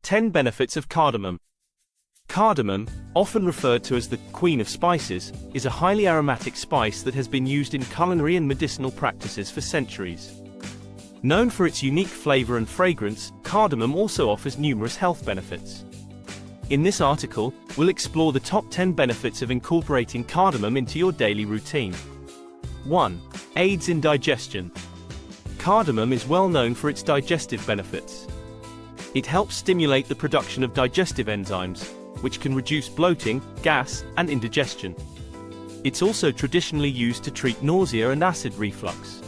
10 Benefits of Cardamom. Cardamom, often referred to as the Queen of Spices, is a highly aromatic spice that has been used in culinary and medicinal practices for centuries. Known for its unique flavor and fragrance, cardamom also offers numerous health benefits. In this article, we'll explore the top 10 benefits of incorporating cardamom into your daily routine. 1. Aids in digestion. Cardamom is well known for its digestive benefits. It helps stimulate the production of digestive enzymes, which can reduce bloating, gas, and indigestion. It's also traditionally used to treat nausea and acid reflux.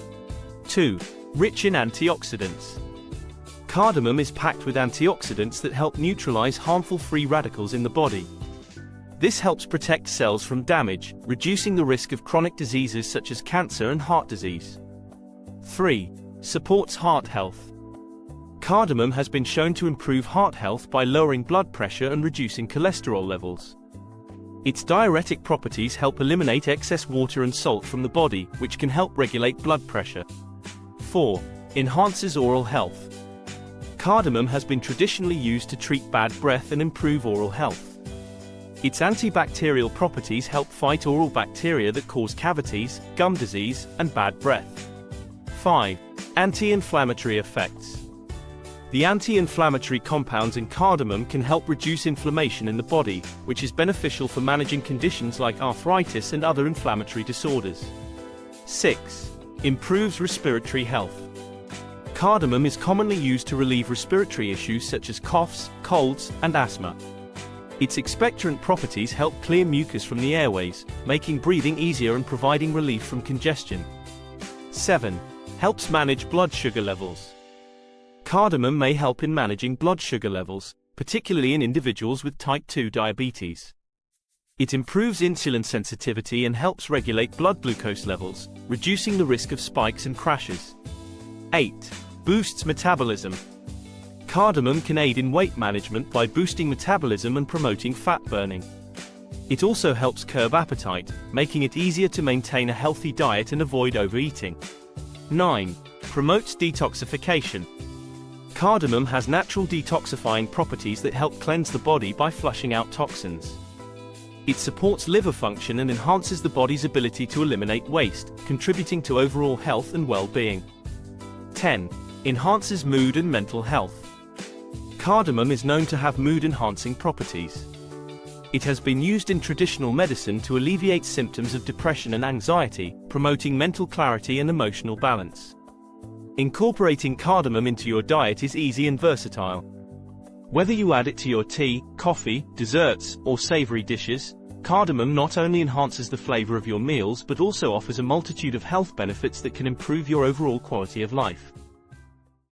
2. Rich in antioxidants. Cardamom is packed with antioxidants that help neutralize harmful free radicals in the body. This helps protect cells from damage, reducing the risk of chronic diseases such as cancer and heart disease. 3. Supports heart health. Cardamom has been shown to improve heart health by lowering blood pressure and reducing cholesterol levels. Its diuretic properties help eliminate excess water and salt from the body, which can help regulate blood pressure. 4. Enhances oral health. Cardamom has been traditionally used to treat bad breath and improve oral health. Its antibacterial properties help fight oral bacteria that cause cavities, gum disease, and bad breath. 5. Anti-inflammatory effects. The anti-inflammatory compounds in cardamom can help reduce inflammation in the body, which is beneficial for managing conditions like arthritis and other inflammatory disorders. 6. Improves respiratory health. Cardamom is commonly used to relieve respiratory issues such as coughs, colds, and asthma. Its expectorant properties help clear mucus from the airways, making breathing easier and providing relief from congestion. 7. Helps manage blood sugar levels. Cardamom may help in managing blood sugar levels, particularly in individuals with type 2 diabetes. It improves insulin sensitivity and helps regulate blood glucose levels, reducing the risk of spikes and crashes. 8. Boosts metabolism. Cardamom can aid in weight management by boosting metabolism and promoting fat burning. It also helps curb appetite, making it easier to maintain a healthy diet and avoid overeating. 9. Promotes detoxification. Cardamom has natural detoxifying properties that help cleanse the body by flushing out toxins. It supports liver function and enhances the body's ability to eliminate waste, contributing to overall health and well-being. 10. Enhances mood and mental health. Cardamom is known to have mood-enhancing properties. It has been used in traditional medicine to alleviate symptoms of depression and anxiety, promoting mental clarity and emotional balance. Incorporating cardamom into your diet is easy and versatile. Whether you add it to your tea, coffee, desserts, or savory dishes, cardamom not only enhances the flavor of your meals but also offers a multitude of health benefits that can improve your overall quality of life.